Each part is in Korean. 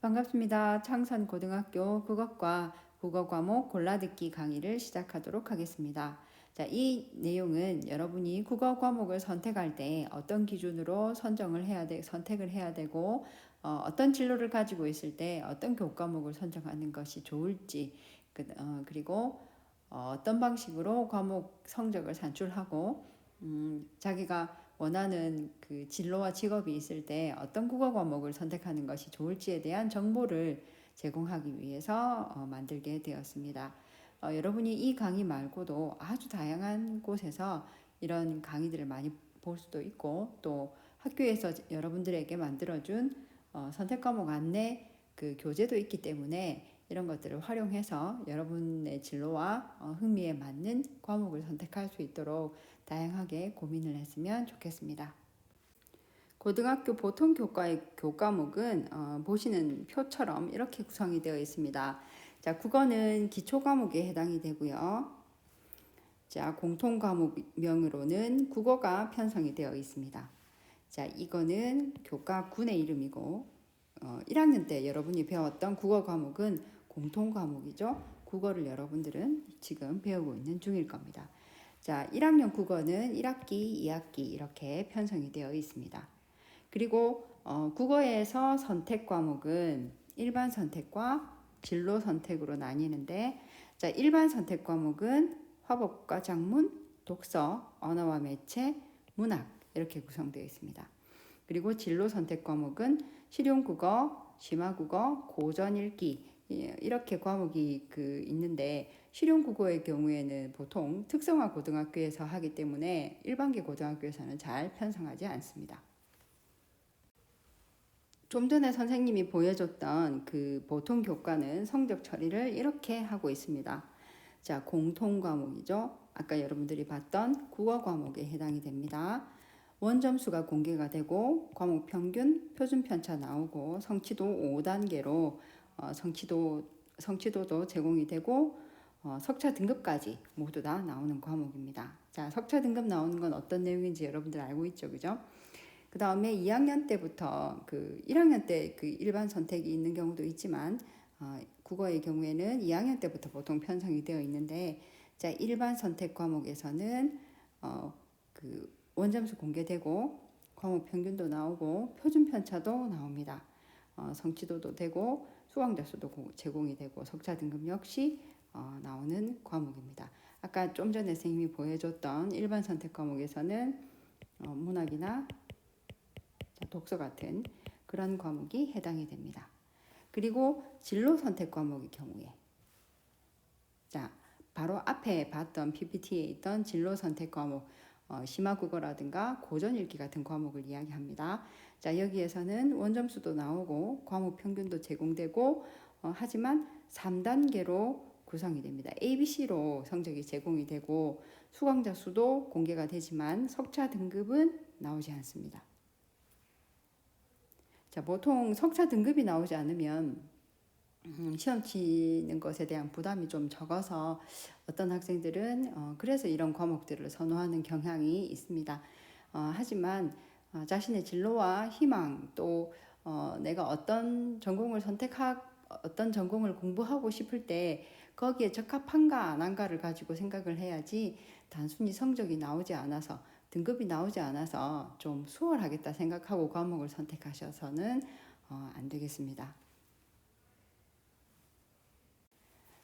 반갑습니다. 창선고등학교 국어과 국어 과목 골라듣기 강의를 시작하도록 하겠습니다. 자, 이 내용은 여러분이 국어 과목을 선택할 때 어떤 기준으로 선택을 해야 되고, 어떤 진로를 가지고 있을 때 어떤 교과목을 선정하는 것이 좋을지, 그리고 어떤 방식으로 과목 성적을 산출하고, 자기가 원하는 그 진로와 직업이 있을 때 어떤 국어 과목을 선택하는 것이 좋을지에 대한 정보를 제공하기 위해서 만들게 되었습니다. 여러분이 이 강의 말고도 아주 다양한 곳에서 이런 강의들을 많이 볼 수도 있고, 또 학교에서 여러분들에게 만들어준 선택 과목 안내 그 교재도 있기 때문에 이런 것들을 활용해서 여러분의 진로와 흥미에 맞는 과목을 선택할 수 있도록 다양하게 고민을 했으면 좋겠습니다. 고등학교 보통 교과의 교과목은 보시는 표처럼 이렇게 구성이 되어 있습니다. 자, 국어는 기초 과목에 해당이 되고요. 자, 공통 과목명으로는 국어가 편성이 되어 있습니다. 자, 이거는 교과군의 이름이고 1학년 때 여러분이 배웠던 국어 과목은 공통 과목이죠. 국어를 여러분들은 지금 배우고 있는 중일 겁니다. 자, 1학년 국어는 1학기, 2학기 이렇게 편성이 되어 있습니다. 그리고 국어에서 선택 과목은 일반 선택과 진로 선택으로 나뉘는데, 자, 일반 선택 과목은 화법과 작문, 독서, 언어와 매체, 문학 이렇게 구성되어 있습니다. 그리고 진로 선택 과목은 실용국어, 심화국어, 고전읽기 이렇게 과목이 있는데, 실용국어의 경우에는 보통 특성화 고등학교에서 하기 때문에 일반계 고등학교에서는 잘 편성하지 않습니다. 좀 전에 선생님이 보여줬던 그 보통 교과는 성적 처리를 이렇게 하고 있습니다. 자, 공통 과목이죠. 아까 여러분들이 봤던 국어 과목에 해당이 됩니다. 원점수가 공개가 되고 과목 평균, 표준 편차 나오고 성취도 5단계로 성취도도 제공이 되고 석차 등급까지 모두 다 나오는 과목입니다. 자, 석차 등급 나오는 건 어떤 내용인지 여러분들 알고 있죠, 그죠? 그 다음에 2학년 때부터 1학년 때 일반 선택이 있는 경우도 있지만 국어의 경우에는 2학년 때부터 보통 편성이 되어 있는데, 자, 일반 선택 과목에서는 원점수 공개되고 과목 평균도 나오고 표준 편차도 나옵니다. 성취도도 되고 수강자 수도 제공이 되고 석차 등급 역시 나오는 과목입니다. 아까 좀 전에 선생님이 보여줬던 일반 선택 과목에서는 문학이나 독서 같은 그런 과목이 해당이 됩니다. 그리고 진로 선택 과목의 경우에, 자, 바로 앞에 봤던 PPT에 있던 진로 선택 과목, 심화국어라든가 고전읽기 같은 과목을 이야기합니다. 자, 여기에서는 원점수도 나오고 과목 평균도 제공되고 하지만 3단계로 구성이 됩니다. ABC로 성적이 제공이 되고 수강자 수도 공개가 되지만 석차 등급은 나오지 않습니다. 자, 보통 석차 등급이 나오지 않으면 시험 치는 것에 대한 부담이 좀 적어서 어떤 학생들은 그래서 이런 과목들을 선호하는 경향이 있습니다. 하지만 자신의 진로와 희망, 또 내가 어떤 전공을 공부하고 싶을 때 거기에 적합한가 안 한가를 가지고 생각을 해야지, 단순히 성적이 나오지 않아서, 등급이 나오지 않아서 좀 수월하겠다 생각하고 과목을 선택하셔서는 안 되겠습니다.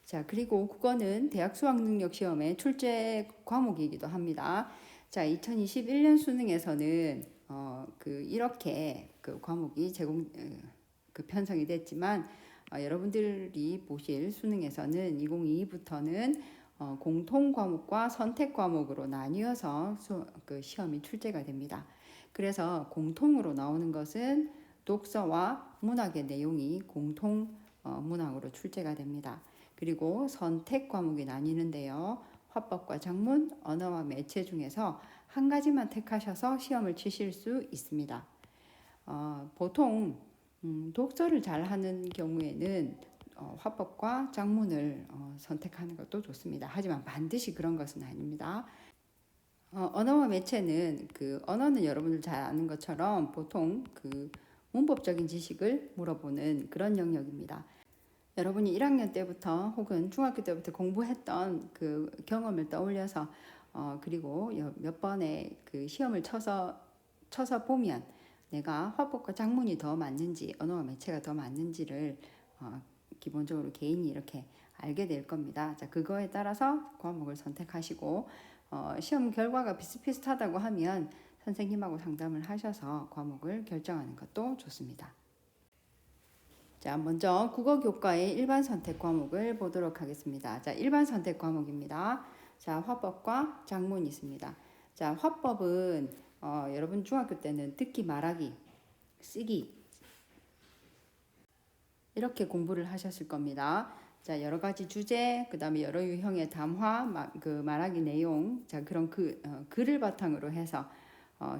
자, 그리고 국어는 대학 수학능력 시험의 출제 과목이기도 합니다. 자, 2021년 수능에서는 이렇게 과목이 편성이 됐지만 여러분들이 보실 수능에서는 2022부터는 공통 과목과 선택 과목으로 나뉘어서 시험이 출제가 됩니다. 그래서 공통으로 나오는 것은 독서와 문학의 내용이 공통 문항으로 출제가 됩니다. 그리고 선택 과목이 나뉘는데요. 화법과 작문, 언어와 매체 중에서 한 가지만 택하셔서 시험을 치실 수 있습니다. 보통 독서를 잘하는 경우에는 화법과 작문을 선택하는 것도 좋습니다. 하지만 반드시 그런 것은 아닙니다. 언어와 매체는 언어는 여러분들 잘 아는 것처럼 보통 문법적인 지식을 물어보는 그런 영역입니다. 여러분이 1학년 때부터 혹은 중학교 때부터 공부했던 그 경험을 떠올려서 그리고 몇 번의 그 시험을 쳐서 보면 내가 화법과 작문이 더 맞는지 언어와 매체가 더 맞는지를 기본적으로 개인이 이렇게 알게 될 겁니다. 자, 그거에 따라서 과목을 선택하시고 시험 결과가 비슷비슷하다고 하면 선생님하고 상담을 하셔서 과목을 결정하는 것도 좋습니다. 자, 먼저 국어 교과의 일반 선택 과목을 보도록 하겠습니다. 자, 일반 선택 과목입니다. 자, 화법과 작문이 있습니다. 자, 화법은 여러분 중학교 때는 듣기, 말하기, 쓰기 이렇게 공부를 하셨을 겁니다. 자, 여러 가지 주제, 그 다음에 여러 유형의 담화, 그 말하기 내용, 자, 그런 글을 바탕으로 해서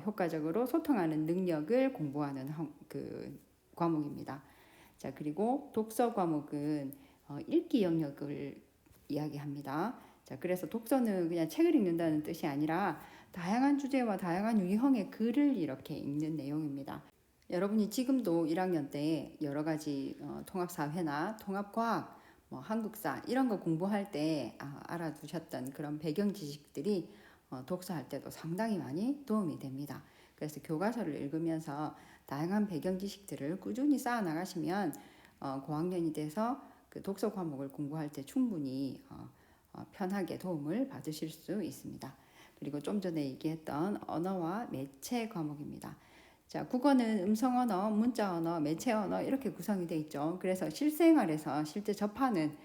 효과적으로 소통하는 능력을 공부하는 그 과목입니다. 자, 그리고 독서 과목은 읽기 영역을 이야기합니다. 자, 그래서 독서는 그냥 책을 읽는다는 뜻이 아니라 다양한 주제와 다양한 유형의 글을 이렇게 읽는 내용입니다. 여러분이 지금도 1학년 때 여러 가지 통합사회나 통합과학, 한국사 이런 거 공부할 때 알아두셨던 그런 배경 지식들이 독서할 때도 상당히 많이 도움이 됩니다. 그래서 교과서를 읽으면서 다양한 배경 지식들을 꾸준히 쌓아 나가시면 고학년이 돼서 그 독서 과목을 공부할 때 충분히 편하게 도움을 받으실 수 있습니다. 그리고 좀 전에 얘기했던 언어와 매체 과목입니다. 자, 국어는 음성 언어, 문자 언어, 매체 언어 이렇게 구성이 되어 있죠. 그래서 실생활에서 실제 접하는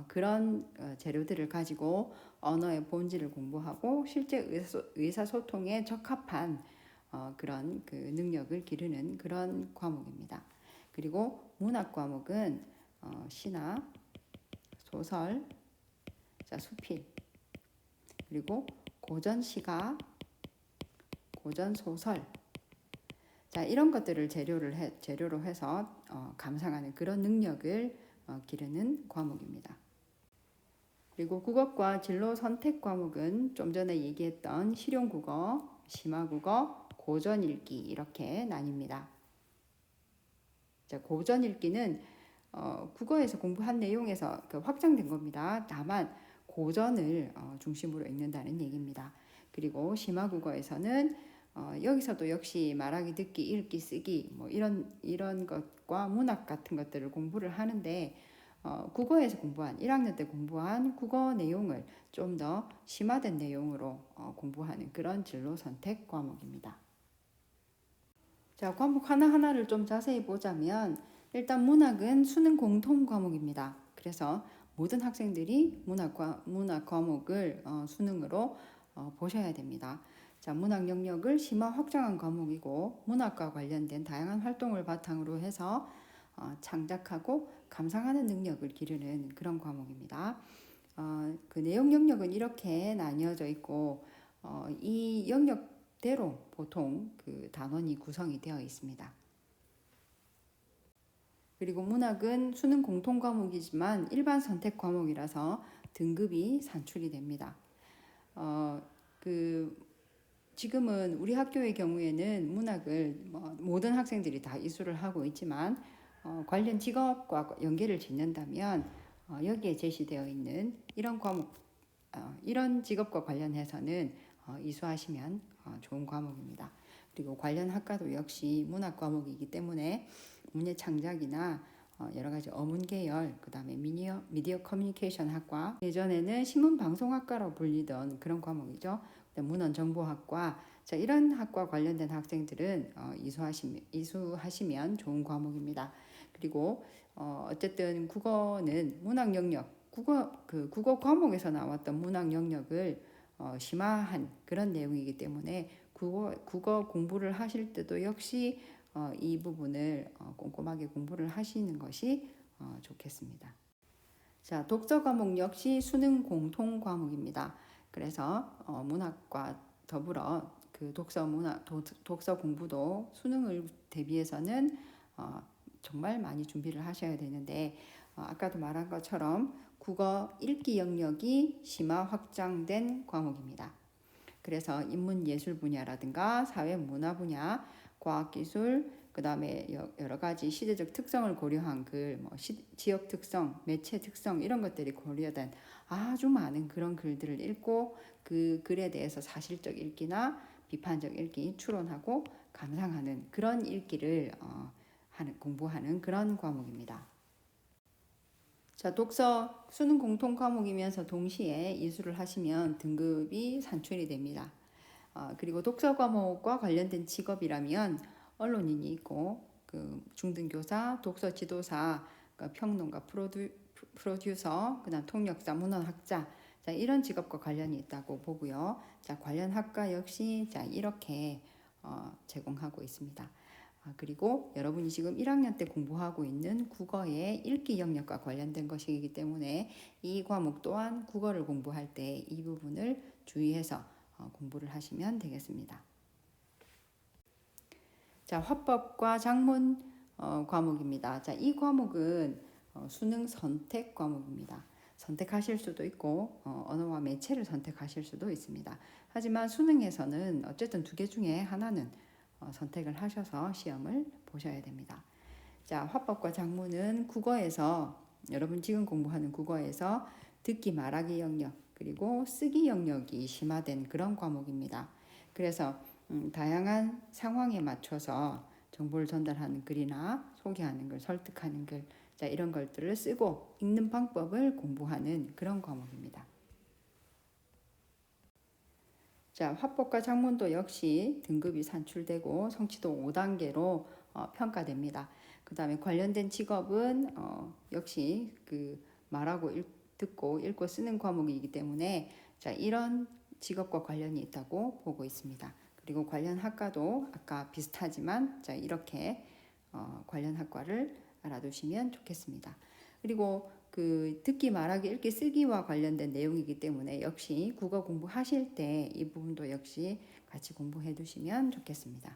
그런 재료들을 가지고 언어의 본질을 공부하고 실제 의사소통에 적합한 그런 그 능력을 기르는 그런 과목입니다. 그리고 문학 과목은 시나 소설, 자, 수필, 그리고 고전 시가, 고전 소설, 자, 이런 것들을 재료로 해서 감상하는 그런 능력을 기르는 과목입니다. 그리고 국어과 진로 선택 과목은 좀 전에 얘기했던 실용국어, 심화국어, 고전 읽기 이렇게 나뉩니다. 자, 고전 읽기는 국어에서 공부한 내용에서 확장된 겁니다. 다만 고전을 중심으로 읽는다는 얘기입니다. 그리고 심화국어에서는 여기서도 역시 말하기, 듣기, 읽기, 쓰기 뭐 이런 것과 문학 같은 것들을 공부를 하는데 국어에서 공부한 1학년 때 공부한 국어 내용을 좀 더 심화된 내용으로 공부하는 그런 진로 선택 과목입니다. 자, 과목 하나하나를 좀 자세히 보자면 일단 문학은 수능 공통 과목입니다. 그래서 모든 학생들이 문학 과목을 수능으로 보셔야 됩니다. 자, 문학 영역을 심화 확장한 과목이고 문학과 관련된 다양한 활동을 바탕으로 해서 창작하고 감상하는 능력을 기르는 그런 과목입니다. 그 내용 영역은 이렇게 나뉘어져 있고 이 영역대로 보통 그 단원이 구성이 되어 있습니다. 그리고 문학은 수능 공통 과목이지만 일반 선택 과목이라서 등급이 산출이 됩니다. 지금은 우리 학교의 경우에는 문학을 모든 학생들이 다 이수를 하고 있지만 관련 직업과 연계를 짓는다면 여기에 제시되어 있는 이런 과목, 이런 직업과 관련해서는 이수하시면 좋은 과목입니다. 그리고 관련 학과도 역시 문학 과목이기 때문에 문예 창작이나 여러 가지 어문 계열, 그 다음에 미디어 커뮤니케이션 학과, 예전에는 신문방송학과로 불리던 그런 과목이죠. 문헌정보학과, 자, 이런 학과 관련된 학생들은 이수하시면 좋은 과목입니다. 그리고 어쨌든 국어는 문학 영역, 국어 과목에서 나왔던 문학 영역을 심화한 그런 내용이기 때문에 국어 공부를 하실 때도 역시 이 부분을 꼼꼼하게 공부를 하시는 것이 좋겠습니다. 자, 독서 과목 역시 수능 공통 과목입니다. 그래서 문학과 더불어 그 독서 공부도 수능을 대비해서는 정말 많이 준비를 하셔야 되는데 아까도 말한 것처럼 국어 읽기 영역이 심화 확장된 과목입니다. 그래서 인문예술 분야라든가 사회문화 분야, 과학기술, 그 다음에 여러 가지 시대적 특성을 고려한 글, 지역 특성, 매체 특성 이런 것들이 고려된 아주 많은 그런 글들을 읽고 그 글에 대해서 사실적 읽기나 비판적 읽기, 추론하고 감상하는 그런 읽기를 공부하는 그런 과목입니다. 자, 독서 수능 공통 과목이면서 동시에 이수를 하시면 등급이 산출이 됩니다. 그리고 독서 과목과 관련된 직업이라면 언론인이 있고 그 중등교사, 독서 지도사, 그러니까 평론가, 프로듀서, 그다음 통역사, 문헌학자, 자, 이런 직업과 관련이 있다고 보고요. 자, 관련 학과 역시 자, 이렇게 제공하고 있습니다. 그리고 여러분이 지금 1학년 때 공부하고 있는 국어의 읽기 영역과 관련된 것이기 때문에 이 과목 또한 국어를 공부할 때 이 부분을 주의해서 공부를 하시면 되겠습니다. 자, 화법과 작문 과목입니다. 자, 이 과목은 수능 선택 과목입니다. 선택하실 수도 있고 언어와 매체를 선택하실 수도 있습니다. 하지만 수능에서는 어쨌든 두 개 중에 하나는 선택을 하셔서 시험을 보셔야 됩니다. 자, 화법과 작문은 국어에서 여러분 지금 공부하는 국어에서 듣기 말하기 영역 그리고 쓰기 영역이 심화된 그런 과목입니다. 그래서 다양한 상황에 맞춰서 정보를 전달하는 글이나 소개하는 글, 설득하는 글, 자, 이런 것들을 쓰고 읽는 방법을 공부하는 그런 과목입니다. 자, 화법과 작문도 역시 등급이 산출되고 성취도 5단계로 평가됩니다. 그 다음에 관련된 직업은 역시 그 말하고 듣고 읽고 쓰는 과목이기 때문에 자, 이런 직업과 관련이 있다고 보고 있습니다. 그리고 관련 학과도 아까 비슷하지만 자, 이렇게 관련 학과를 알아두시면 좋겠습니다. 그리고 그 듣기, 말하기, 읽기, 쓰기와 관련된 내용이기 때문에 역시 국어 공부하실 때 이 부분도 역시 같이 공부해 두시면 좋겠습니다.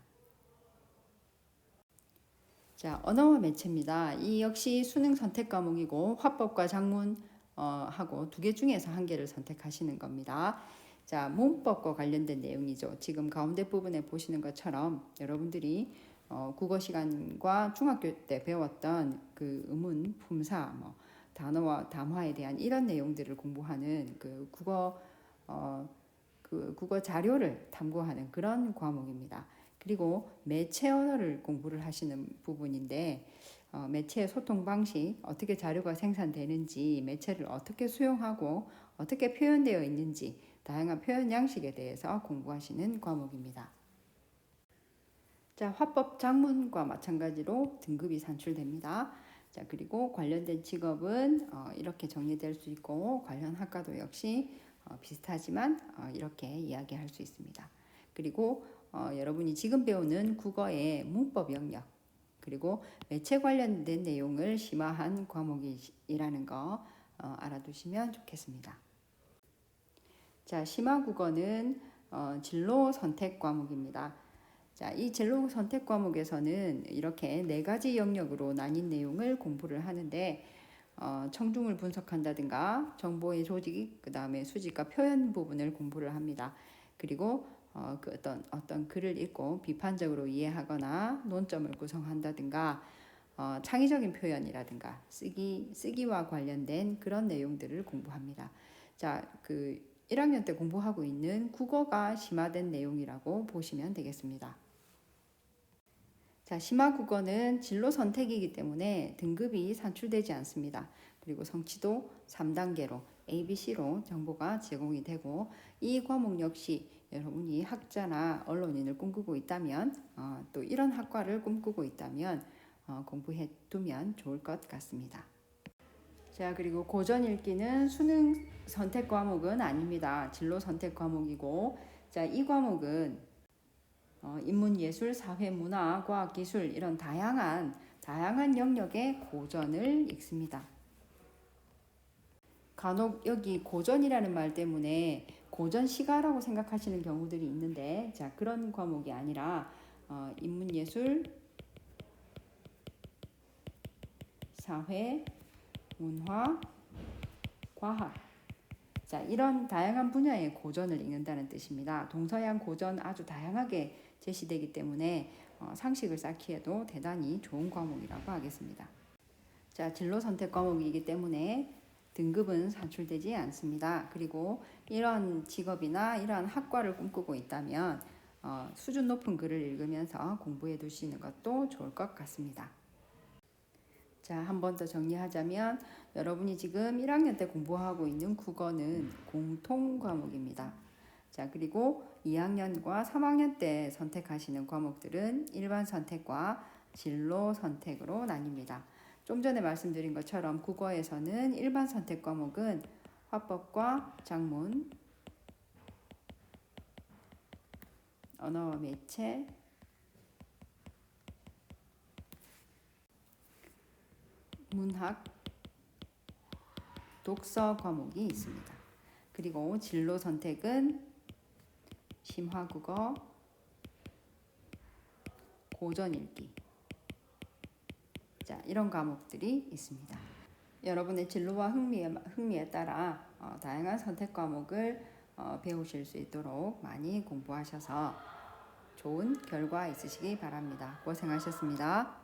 자, 언어와 매체입니다. 이 역시 수능 선택 과목이고 화법과 작문 하고 두 개 중에서 한 개를 선택하시는 겁니다. 자, 문법과 관련된 내용이죠. 지금 가운데 부분에 보시는 것처럼 여러분들이 국어 시간과 중학교 때 배웠던 그 의문, 품사, 단어와 담화에 대한 이런 내용들을 공부하는 그 국어 자료를 탐구하는 그런 과목입니다. 그리고 매체 언어를 공부를 하시는 부분인데 매체의 소통 방식, 어떻게 자료가 생산되는지, 매체를 어떻게 수용하고 어떻게 표현되어 있는지 다양한 표현 양식에 대해서 공부하시는 과목입니다. 자, 화법 작문과 마찬가지로 등급이 산출됩니다. 자, 그리고 관련된 직업은 이렇게 정리될 수 있고 관련 학과도 역시 비슷하지만 이렇게 이야기할 수 있습니다. 그리고 여러분이 지금 배우는 국어의 문법 영역 그리고 매체 관련된 내용을 심화한 과목이라는 거 알아두시면 좋겠습니다. 자, 심화 국어는 진로 선택 과목입니다. 자, 이 진로 선택 과목에서는 이렇게 네 가지 영역으로 나뉜 내용을 공부를 하는데 청중을 분석한다든가 정보의 조직, 그 다음에 수집과 표현 부분을 공부를 합니다. 그리고 그 어떤 글을 읽고 비판적으로 이해하거나 논점을 구성한다든가 창의적인 표현이라든가 쓰기와 관련된 그런 내용들을 공부합니다. 자, 그 1학년 때 공부하고 있는 국어가 심화된 내용이라고 보시면 되겠습니다. 자, 심화 국어는 진로 선택이기 때문에 등급이 산출되지 않습니다. 그리고 성취도 3단계로 ABC로 정보가 제공이 되고 이 과목 역시 여러분이 학자나 언론인을 꿈꾸고 있다면 또 이런 학과를 꿈꾸고 있다면 공부해 두면 좋을 것 같습니다. 자, 그리고 고전 읽기는 수능 선택 과목은 아닙니다. 진로 선택 과목이고 자, 이 과목은 인문예술, 사회문화, 과학기술 이런 다양한 영역의 고전을 읽습니다. 간혹 여기 고전이라는 말 때문에 고전 시가라고 생각하시는 경우들이 있는데 자, 그런 과목이 아니라 인문예술, 사회, 문화, 과학 자, 이런 다양한 분야의 고전을 읽는다는 뜻입니다. 동서양 고전 아주 다양하게 제시되기 때문에 상식을 쌓기에도 대단히 좋은 과목이라고 하겠습니다. 자, 진로 선택 과목이기 때문에 등급은 산출되지 않습니다. 그리고 이런 직업이나 이런 학과를 꿈꾸고 있다면 수준 높은 글을 읽으면서 공부해 두시는 것도 좋을 것 같습니다. 자, 한 번 더 정리하자면 여러분이 지금 1학년 때 공부하고 있는 국어는 공통 과목입니다. 자, 그리고 2학년과 3학년 때 선택하시는 과목들은 일반 선택과 진로 선택으로 나뉩니다. 좀 전에 말씀드린 것처럼 국어에서는 일반 선택 과목은 화법과 작문, 언어와 매체, 문학, 독서 과목이 있습니다. 그리고 진로 선택은 심화국어, 고전 읽기, 자, 이런 과목들이 있습니다. 여러분의 진로와 흥미에 따라 다양한 선택 과목을 배우실 수 있도록 많이 공부하셔서 좋은 결과 있으시기 바랍니다. 고생하셨습니다.